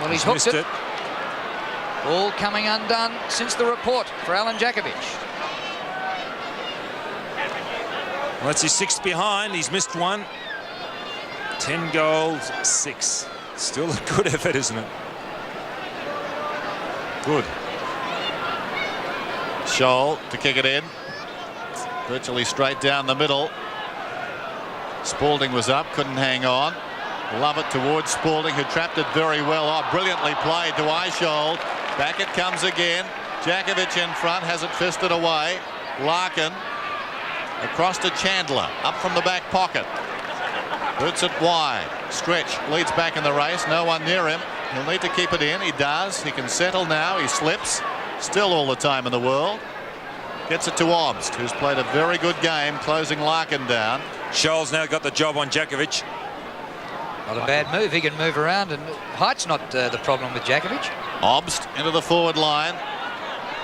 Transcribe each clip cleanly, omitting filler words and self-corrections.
Well, he's hooked it. All coming undone since the report for Alan Jakovich. Well, that's his 6th behind. He's missed one. 10 goals, 6. Still a good effort, isn't it? Good. Scholl to kick it in. Virtually straight down the middle. Spalding was up, couldn't hang on. Lovett towards Spalding, who trapped it very well. Oh, brilliantly played to Eishold. Back it comes again. Jakovich in front, has it fisted away. Larkin across to Chandler, up from the back pocket. Boots it wide. Stretch leads back in the race. No one near him. He'll need to keep it in. He does. He can settle now. He slips. Still all the time in the world. Gets it to Obst, who's played a very good game, closing Larkin down. Scholl's now got the job on Jakovich. Not a bad move. He can move around, and height's not the problem with Jakovich. Obst into the forward line.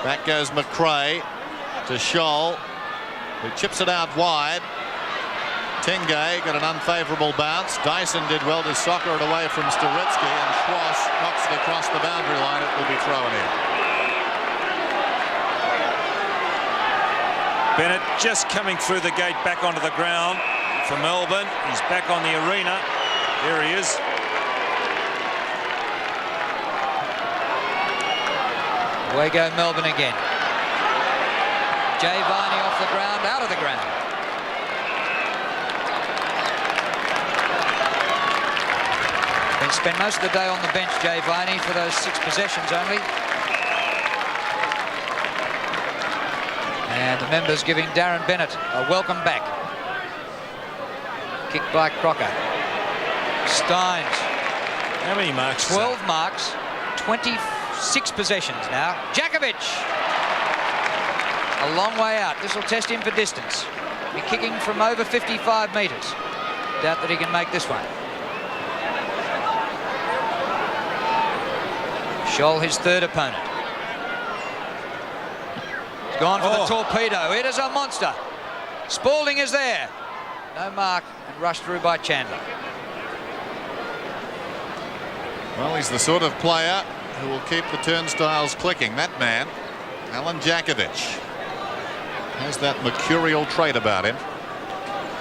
Back goes McRae to Scholl, who chips it out wide. Tingay got an unfavourable bounce. Dyson did well to soccer it away from Stynes, and Schwass knocks it across the boundary line. It will be thrown in. Bennett just coming through the gate back onto the ground for Melbourne. He's back on the arena. There he is. Away go Melbourne again. Jay Viney off the ground, out of the ground. Been spent most of the day on the bench, Jay Viney, for those 6 possessions only. And the members giving Darren Bennett a welcome back. Kick by Crocker. Stynes. How many marks? 12 marks, 26 possessions now. Jakovich. A long way out. This will test him for distance. Be kicking from over 55 metres. Doubt that he can make this one. Scholl, his 3rd opponent. Gone for the torpedo. It is a monster. Spalding is there. No mark, and rushed through by Chandler. Well, he's the sort of player who will keep the turnstiles clicking. That man, Alan Jakovich, has that mercurial trait about him.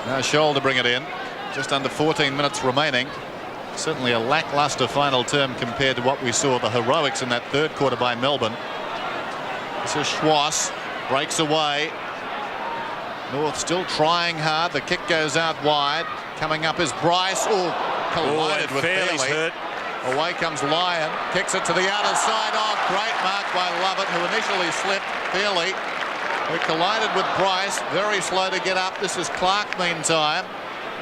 Now Scholl to bring it in. Just under 14 minutes remaining. Certainly a lacklustre final term compared to what we saw, the heroics in that 3rd quarter by Melbourne. This is Schwass. Breaks away. North still trying hard. The kick goes out wide. Coming up is Bryce. Oh, collided with Fairley's Fairley. hurt. Away comes Lyon. Kicks it to the outer side. Oh, great mark by Lovett, who initially slipped. Fairley, who collided with Bryce. Very slow to get up. This is Clark meantime.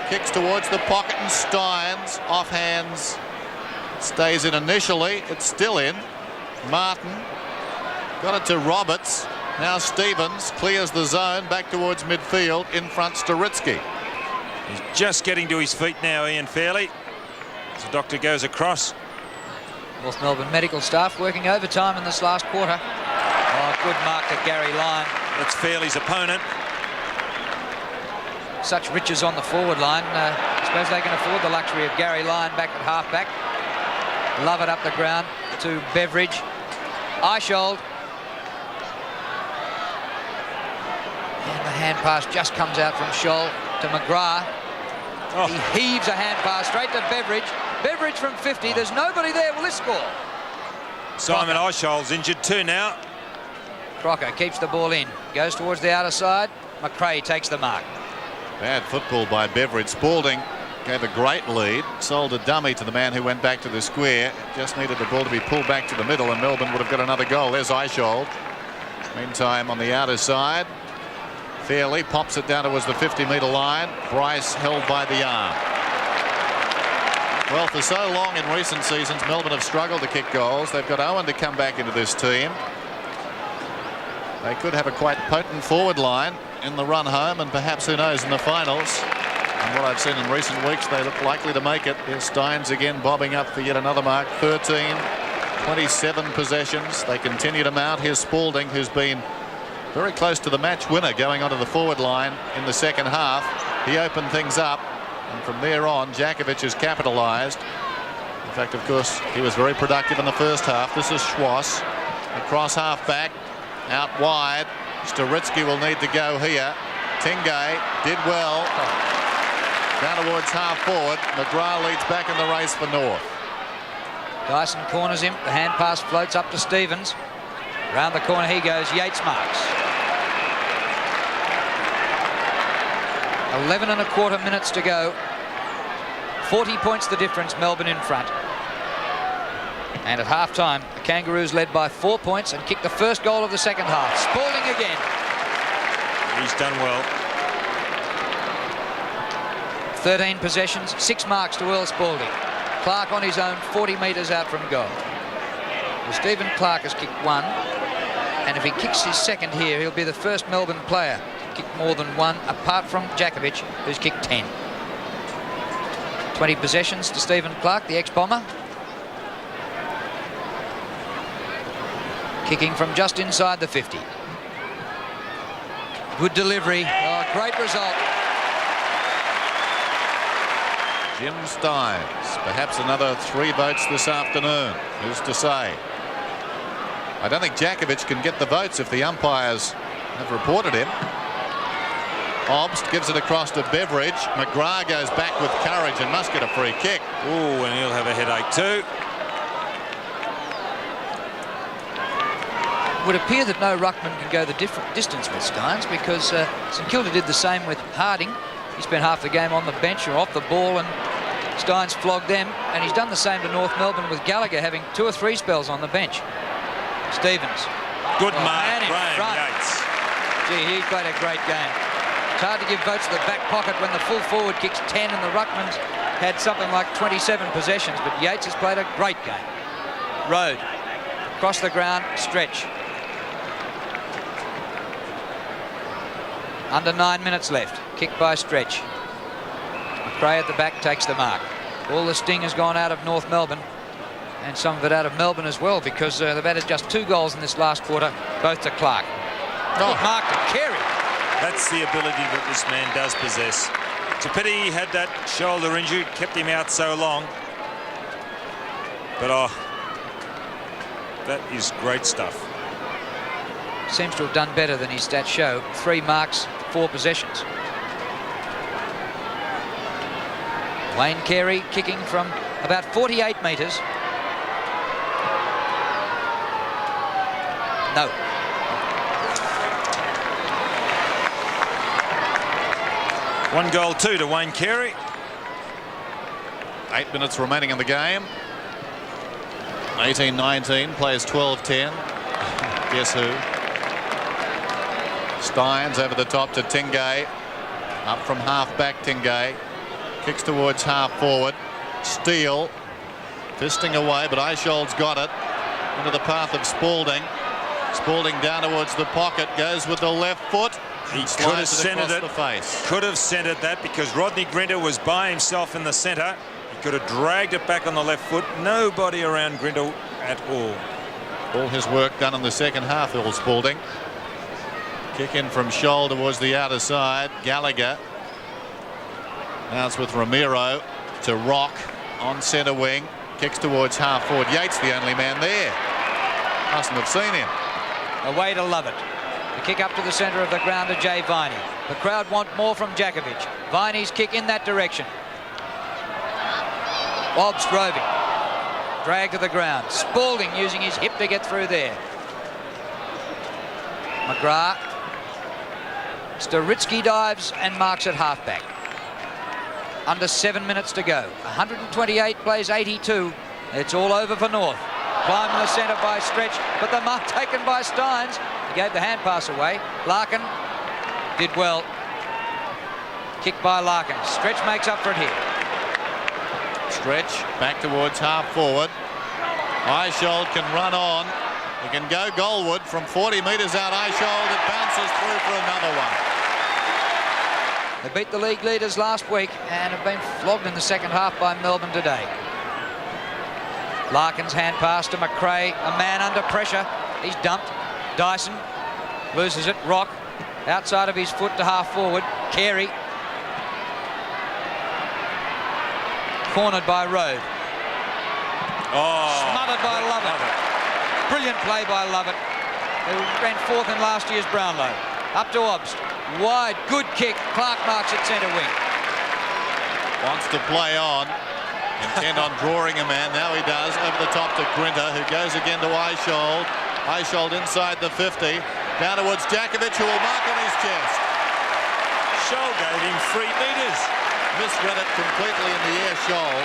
Kicks towards the pocket, and Stynes off hands. Stays in initially. It's still in. Martin got it to Roberts. Now Stevens clears the zone back towards midfield. In front, Stynes. He's just getting to his feet now, Ian Fairley. As the doctor goes across. North Melbourne medical staff working overtime in this last quarter. Oh, good mark to Gary Lyon. That's Fairley's opponent. Such riches on the forward line. I suppose they can afford the luxury of Gary Lyon back at halfback. Lovett up the ground to Beveridge. Eishold. And the hand pass just comes out from Scholl to McGrath. Oh. He heaves a hand pass straight to Beveridge. Beveridge from 50. There's nobody there. Will this score? Simon Eishold's injured too now. Crocker keeps the ball in. Goes towards the outer side. McRae takes the mark. Bad football by Beveridge. Spalding gave a great lead. Sold a dummy to the man who went back to the square. Just needed the ball to be pulled back to the middle, and Melbourne would have got another goal. There's Eishold. Meantime, on the outer side, Fairley pops it down towards the 50-metre line. Bryce held by the arm. Well, for so long in recent seasons, Melbourne have struggled to kick goals. They've got Owen to come back into this team. They could have a quite potent forward line in the run home, and perhaps, who knows, in the finals. And what I've seen in recent weeks, they look likely to make it. Here's Stynes again bobbing up for yet another mark. 13, 27 possessions. They continue to mount. Here's Spalding, who's been very close to the match winner going onto the forward line in the second half. He opened things up, and from there on, Jakovich has capitalised. In fact, of course, he was very productive in the first half. This is Schwass. Across half back. Out wide. Staritsky will need to go here. Tingay did well. Down towards half forward. McGrath leads back in the race for North. Dyson corners him. The hand pass floats up to Stevens. Round the corner he goes. Yeats marks. 11 and a quarter minutes to go. 40 points the difference. Melbourne in front. And at half-time, the Kangaroos led by 4 points and kicked the first goal of the second half. Spalding again. He's done well. 13 possessions, 6 marks to Earl Spalding. Clark on his own, 40 metres out from goal. Well, Stephen Clark has kicked 1, and if he kicks his second here, he'll be the first Melbourne player to kick more than 1, apart from Jakovich, who's kicked 10. 20 possessions to Stephen Clark, the ex-bomber. Kicking from just inside the 50. Good delivery. Oh, great result. Jim Stynes, perhaps another 3 votes this afternoon. Who's to say? I don't think Jakovich can get the votes if the umpires have reported him. Obst gives it across to Beveridge. McGrath goes back with courage and must get a free kick. Oh, and he'll have a headache too. It would appear that no ruckman can go the distance with Stynes, because St Kilda did the same with Harding. He spent half the game on the bench or off the ball, and Stynes flogged them, and he's done the same to North Melbourne with Gallagher having 2 or 3 spells on the bench. Stevens. Good mark, man in front. Yeats. Gee, he played a great game. It's hard to give votes to the back pocket when the full forward kicks 10 and the ruckman's had something like 27 possessions, but Yeats has played a great game. Road. Across the ground, stretch. Under 9 minutes left. Kick by Stretch. McRae at the back takes the mark. All the sting has gone out of North Melbourne, and some of it out of Melbourne as well, because they've added just 2 goals in this last quarter, both to Clark. Good mark to Carey. That's the ability that this man does possess. It's a pity he had that shoulder injury, kept him out so long. But that is great stuff. Seems to have done better than his stats show. 3 marks, 4 possessions. Wayne Carey kicking from about 48 metres. No. One goal, 2 to Wayne Carey. 8 minutes remaining in the game. 18-19, players 12-10. Guess who? Stynes over the top to Tingay. Up from half back, Tingay. Kicks towards half forward. Steele. Fisting away, but Eishold's got it. Into the path of Spalding. Spalding down towards the pocket. Goes with the left foot. He could have centered it. The face. Could have centered that, because Rodney Grinter was by himself in the centre. He could have dragged it back on the left foot. Nobody around Grinter at all. All his work done in the second half, Earl Spalding. Kick in from Scholl towards the outer side. Gallagher. Now it's with Ramiro to Rock on centre wing. Kicks towards half forward. Yeats the only man there. Mustn't have seen him. Away to Lovett. The kick up to the centre of the ground to Jay Viney. The crowd want more from Jakovich. Viney's kick in that direction. Bob Stroving. Drag to the ground. Spalding using his hip to get through there. McGrath. Staritsky dives and marks at halfback. Under 7 minutes to go. 128 plays 82. It's all over for North. Climb in the centre by Stretch, but the mark taken by Stynes. He gave the hand pass away. Larkin did well. Kick by Larkin. Stretch makes up for it here. Stretch back towards half forward. Eishold can run on. He can go goalward from 40 metres out. Eishold, it bounces through for another one. They beat the league leaders last week and have been flogged in the second half by Melbourne today. Larkin's hand pass to McRae, a man under pressure. He's dumped. Dyson loses it. Rock outside of his foot to half forward. Carey cornered by Road. Smothered by Lovett. Brilliant play by Lovett, who ran fourth in last year's Brownlow. Up to Obst. Wide, good kick. Clark marks at centre wing. Wants to play on. Intent on drawing a man. Now he does. Over the top to Grinter, who goes again to Eishold. Eishold inside the 50. Down towards Jakovich, who will mark on his chest. Scholl gave him 3 metres. Misread it completely in the air, Scholl.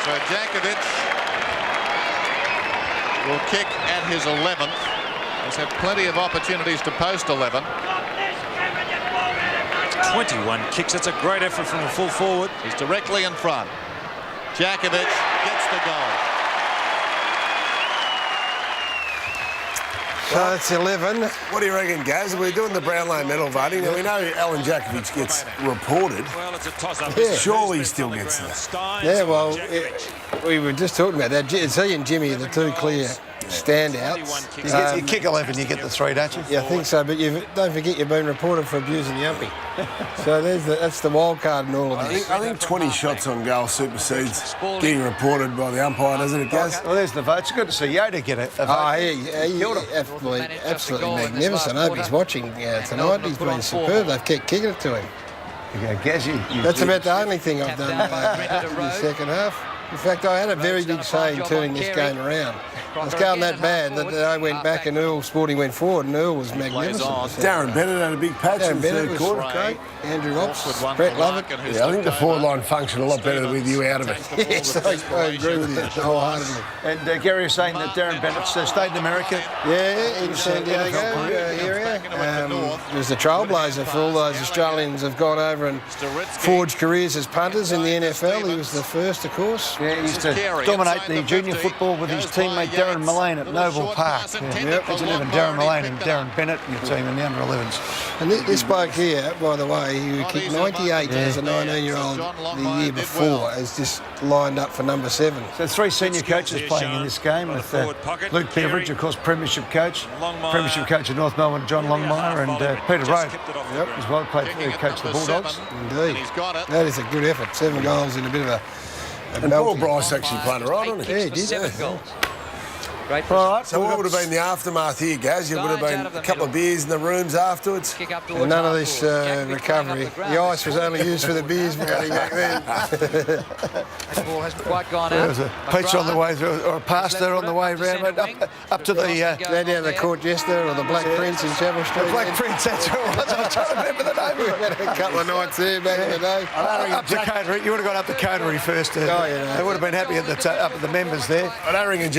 So Jakovich will kick at his 11th. He's had plenty of opportunities to post 11. 21 kicks. That's a great effort from a full forward. He's directly in front. Jakovich gets the goal. So it's 11. What do you reckon, Gaz? We're doing the Brownlow medal voting. Now, we know Alan Jakovich gets reported. Well, it's a toss-up. Yeah, surely he still gets that. Stynes Yeah, well, Jakovich. we were just talking about that. It's he and Jimmy are the two clear standouts. You kick 11, you get the 3, don't you? Yeah, I think so, but don't forget you've been reported for abusing the umpy. So that's the wild card in all of this. I think 20 shots on goal supersedes getting reported by the umpire, doesn't it, Gaz? Well, there's the votes. It's good to see Yoda get it. Oh, he absolutely magnificent. I hope he's watching tonight. He's been superb. They've kept kicking it to him. You go, Gazzy. That's about the only thing I've done in the second half. In fact, I had a very big say in turning this game around. It was going that bad that I went back and Spalding went forward, and Earl was magnificent. Darren Bennett had a big patch in the third quarter. Great. Andrew Ops, Brett Lovett. Yeah, I think the forward line functioned a lot better with you out of it. Yes, I agree with you wholeheartedly. And Gary was saying that Darren Bennett's stayed in America. Yeah, in San Diego area. He was the trailblazer for all those Australians who've gone over and forged careers as punters in the NFL. He was the first, of course. Yeah, he used to dominate the junior football with his teammate Darren Mullane at Noble Park. Yeah. Imagine having Darren Mullane and Darren Bennett in your team in the under-11s. And this bloke here, by the way, he kicked 98 as a 19-year-old the year before, has just lined up for number 7. So 3 senior coaches playing in this game with Luke Beveridge, of course, Premiership coach of North Melbourne, John Longmire, and Peter Rowe as well, coached the Bulldogs. Indeed. That is a good effort. 7 goals in a bit of a And Paul Bryce actually played right, didn't he? Yeah, he did. 7 goals. Great. All right, so what would have been the aftermath here, Gaz? You would have been a couple of beers in the rooms afterwards. And none of this recovery. The ice was only used for the beers back then. The ball hasn't quite gone out. There was a pizza on the way through, or a pasta on the way round, up to the... Down to the court jester or the Black Prince in Chapel Street. The Black Prince, that's what it was. I was trying to remember the name of it. A couple of nights there back in the day. Up to Coterie. You would have gone up to Coterie first. They would have been happy at the members there. I don't ring a